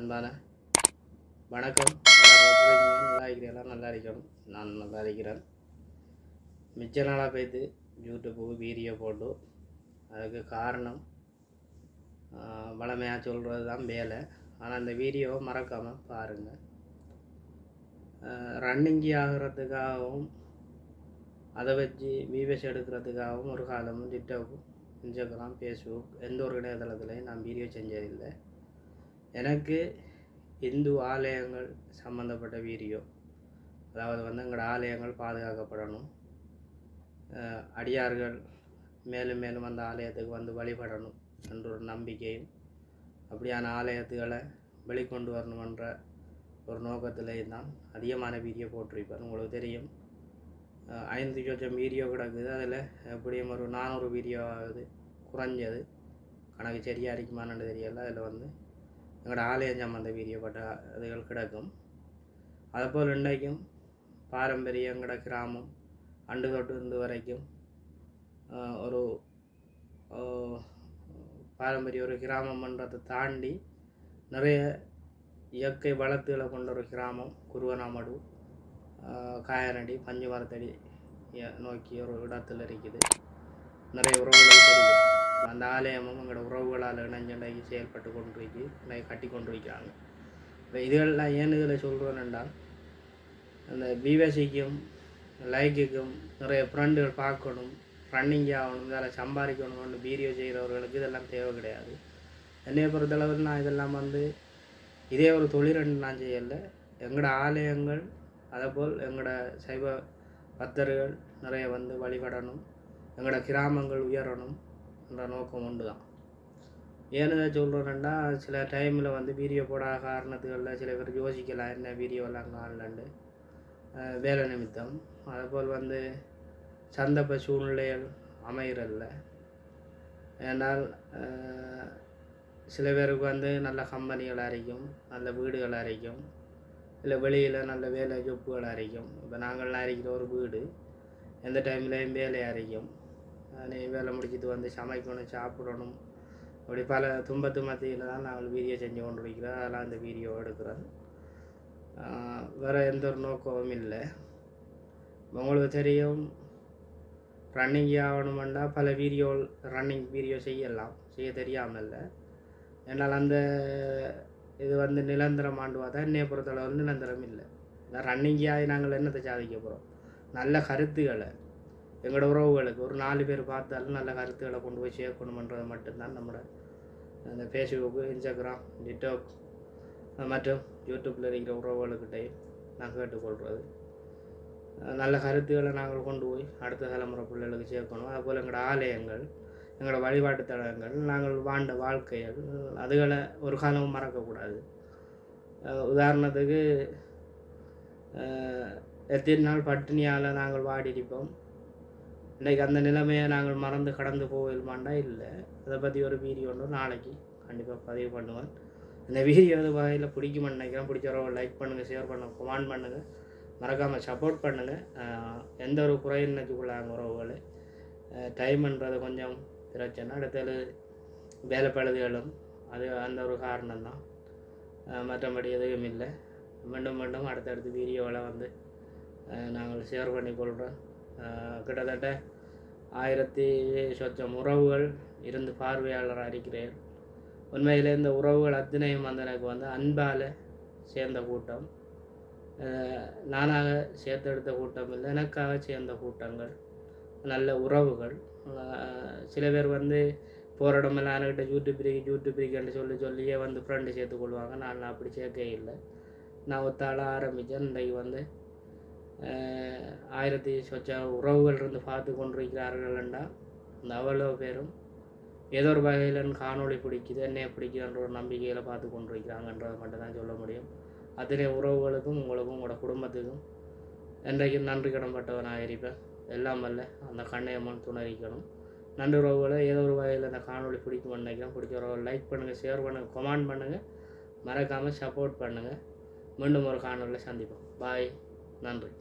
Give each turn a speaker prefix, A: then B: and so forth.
A: அன்பான வணக்கம். நல்லா இருக்கிறீங்களா? நல்லா இருக்கணும். நான் நல்லா இருக்கிறேன். மிச்ச நாளாக போய்த்து யூடியூப்புக்கு வீடியோ போட்டு அதுக்கு காரணம் வளமையாக சொல்கிறது தான் வேலை. ஆனால் அந்த வீடியோவை மறக்காமல் பாருங்கள். ரன்னிங்கி ஆகிறதுக்காகவும் அதை வச்சு வியூஸ் எடுக்கிறதுக்காகவும் ஒரு காலமும் டிக்டாக், இன்ஸ்டாகிராம், ஃபேஸ்புக் எந்த ஒரு இணையதளத்துலையும் நான் வீடியோ செஞ்சதில்லை. எனக்கு இந்து ஆலயங்கள் சம்மந்தப்பட்ட வீடியோ, அதாவது எங்களோட ஆலயங்கள் பாதுகாக்கப்படணும், அடியார்கள் மேலும் மேலும் அந்த ஆலயத்துக்கு வழிபடணும் என்ற ஒரு நம்பிக்கையும் அப்படியான ஆலயத்துகளை வெளிக்கொண்டு வரணுன்ற ஒரு நோக்கத்திலே தான் அதிகமான வீடியோ போட்டிருப்பேன். உங்களுக்கு தெரியும், 5,000 வீடியோ கிடக்குது. அதில் எப்படியும் ஒரு 400 வீடியோ ஆகுது குறைஞ்சது. கணக்கு சரியாக இருக்குமான்னு தெரியல. அதில் எங்களோட ஆலயம் சம்மந்த வீடியோ பட்ட அதுகள் கிடக்கும். அதுபோல் இன்றைக்கும் பாரம்பரிய எங்களோட கிராமம் அண்டு தொட்டு இருந்து வரைக்கும் ஒரு பாரம்பரிய ஒரு கிராமம்ன்றதை தாண்டி நிறைய இயற்கை வளத்துகளை கொண்ட ஒரு கிராமம் குருவனாமடு, காயனடி, பஞ்சு மரத்தடி நோக்கி ஒரு இடத்துல இருக்குது. நிறைய உறவுகள் தெரியும். அந்த ஆலயமும் எங்களோட உறவுகளால் இணைஞ்சண்டாகி செயல்பட்டு கொண்டிருக்கு, கட்டி கொண்டு வைக்கிறாங்க. இப்போ இதுகள்லாம் ஏன் இதில் சொல்கிறேன் என்றால், அந்த பிவிசிக்கும் லைக்குக்கும் நிறைய ஃப்ரெண்டுகள் பார்க்கணும், ரன்னிங் ஆகணும், வேலை சம்பாதிக்கணும்னு வீடியோ செய்கிறவர்களுக்கு இதெல்லாம் தேவை கிடையாது. என்னையை பொறுத்தளவில் நான் இதெல்லாம் இதே ஒரு தொழில் நான் செய்யலை. எங்களோட ஆலயங்கள் அதேபோல் எங்களோட சைவ பக்தர்கள் நிறைய வழிபடணும், எங்களோட கிராமங்கள் உயரணும் என்ற நோக்கம் உண்டு தான். ஏன்னு சொல்கிறேன்னா, சில டைமில் வீடியோ போடாத காரணத்துகளில் சில பேர் யோசிக்கலாம், என்ன வீடியோலாம் காணலண்டு, வேலை நிமித்தம். அதேபோல் சந்தர்ப்ப சூழ்நிலைகள் அமைகிறல்ல. ஏன்னால் சில பேருக்கு நல்ல கம்பெனிகள் அரைக்கும், நல்ல வீடுகள் அரைக்கும், இல்லை வெளியில் நல்ல வேலை ஜொப்புகள் அரைக்கும். இப்போ நாங்கள்லாம் அரைக்கிற ஒரு வீடு எந்த டைம்லேயும் வேலை அரைக்கும். வேலை முடிச்சுட்டு சமைக்கணும், சாப்பிடணும், அப்படி பல துன்பத்து மத்தியில் தான் நாங்கள் வீடியோ செஞ்சு கொண்டு இருக்கிறோம். அதெல்லாம் அந்த வீடியோ எடுக்கிறோம். வேறு எந்த ஒரு நோக்கமும் இல்லை. உங்களுக்கு தெரியும், ரன்னிங் ஆகணுமெண்டா பல ரன்னிங் வீடியோ செய்ய தெரியாமல் இல்லை. என்னால் அந்த இது நிரந்தரம் ஆண்டுவா தான். என்னையை பொறுத்தளவு நிரந்தரம் இல்லை. ரன்னிங்காகி நாங்கள் என்னத்தை சாதிக்க போகிறோம்? நல்ல கருத்துக்களை எங்களோட உறவுகளுக்கு ஒரு 4 பேர் பார்த்தாலும் நல்ல கருத்துக்களை கொண்டு போய் சேர்க்கணுமன்றது மட்டும்தான் நம்மளோட அந்த ஃபேஸ்புக்கு, இன்ஸ்டாகிராம், டிக்டாக் மற்றும் யூடியூப்பில் இருக்கிற உறவுகளுக்கிட்டையும் நான் கேட்டுக்கொள்கிறது. நல்ல கருத்துக்களை நாங்கள் கொண்டு போய் அடுத்த தலைமுறை பிள்ளைகளுக்கு சேர்க்கணும். அதுபோல் எங்களோட ஆலயங்கள், எங்களோட வழிபாட்டு தலங்கள், நாங்கள் வாழ்ந்த வாழ்க்கைகள், அதுகளை ஒரு காலமும் மறக்கக்கூடாது. உதாரணத்துக்கு எத்தனை நாள் பட்டினியால் நாங்கள் வாடியிருப்போம். இன்றைக்கி அந்த நிலைமையை நாங்கள் மறந்து கடந்து போகலுமாண்டா இல்லை. அதை பற்றி ஒரு வீடியோ ஒன்று நாளைக்கு கண்டிப்பாக பதிவு பண்ணுவேன். இந்த வீடியோ வகையில் பிடிக்குமென்னு நினைக்கிறேன். பிடிச்சவங்க லைக் பண்ணுங்கள், ஷேர் பண்ணுங்கள், கமெண்ட் பண்ணுங்கள், மறக்காமல் சப்போர்ட் பண்ணுங்கள். எந்த ஒரு குறையும் நினச்சிக்கொள்ளாங்க உறவுகள். டைம்ன்றது கொஞ்சம் பிரச்சனை. அடுத்தது வேலை பழுதுகளும் அது அந்த ஒரு காரணம்தான், மற்றபடி எதுவும் இல்லை. மீண்டும் அடுத்தடுத்து வீடியோவில் நாங்கள் ஷேர் பண்ணிக்கொள்கிறோம். கிட்டத்தட்ட 1000 உறவுகள் இருந்து பார்வையாளராக இருக்கிறேன். உண்மையிலே இந்த உறவுகள் அத்தனையும் எனக்கு அன்பால் சேர்ந்த கூட்டம், நானாக சேர்த்தெடுத்த கூட்டம் இல்லை, எனக்காக சேர்ந்த கூட்டங்கள், நல்ல உறவுகள். சில பேர் போகிற இடமெல்லாம் என்கிட்ட யூடியூப் இருக்குன்னு சொல்லியே ஃப்ரெண்டு சேர்த்துக்கொள்வாங்க. நான் அப்படி சேர்க்கவே இல்லை. நான் ஒத்தாளாக ஆரம்பித்தேன். இன்றைக்கு 1000 உறவுகள் இருந்து பார்த்து கொண்டிருக்கிறார்கள் என்றால் அந்த அவ்வளோ பேரும் ஏதோ ஒரு வகையில் காணொளி பிடிக்குது, என்னைய பிடிக்குதுன்ற ஒரு நம்பிக்கையில் பார்த்து கொண்டிருக்கிறாங்கன்றதை மட்டும் தான் சொல்ல முடியும். அத்தனை உறவுகளுக்கும் உங்களுக்கும் உங்களோட குடும்பத்துக்கும் என்றைக்கும் நன்றி கடன்பட்டவனாக இருப்பேன். எல்லாம் வல்ல அந்த கண்ணையம்மன் துணரிக்கணும். நன்றி உறவுகளை. ஏதோ ஒரு வகையில் அந்த காணொளி பிடிக்கும்னு நினைக்கிறேன். பிடிச்ச உறவுகள் லைக் பண்ணுங்கள், ஷேர் பண்ணுங்கள், கமெண்ட் பண்ணுங்கள், மறக்காமல் சப்போர்ட் பண்ணுங்கள். மீண்டும் ஒரு காணொளியில் சந்திப்போம். பாய். நன்றி.